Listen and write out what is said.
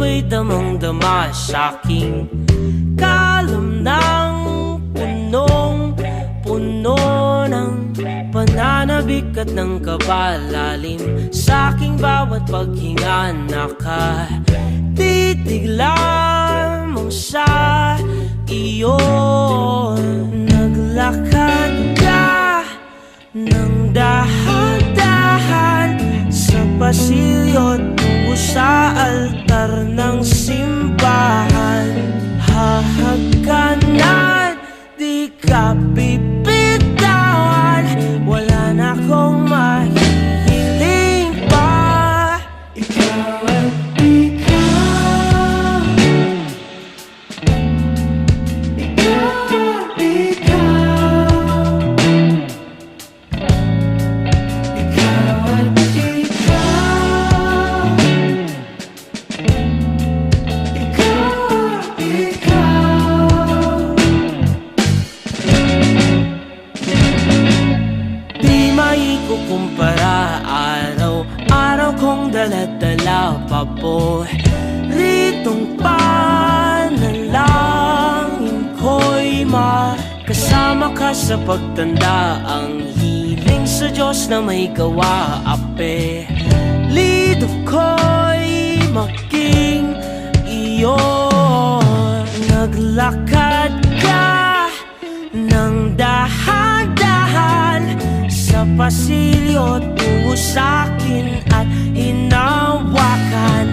ba'y damang-dama sa'king kalam ng punong-puno ng pananabik at ng kabalalim. Sa'king bawat paghinga nakatitig lamang sa iyo. Naglakad ka ng dahan-dahan sa pasilyo tungo sa altar ng simbahan. Hahagkanan, di ka bibitawan, wala na akong mahihiling pa. Ikaw at ikaw, ikaw at ikaw, ikaw at ikaw, ikaw at ikaw. Di maikukumpara, araw-araw kong dala-dala pa po ritong panalangin ko'y makasama ka sa pagtanda. Ang hiling sa Diyos na may gawa, apelido ko'y maging iyo. Naglakad ka ng dahan-dahan sa pasilyo tungo sa'kin at hinawakan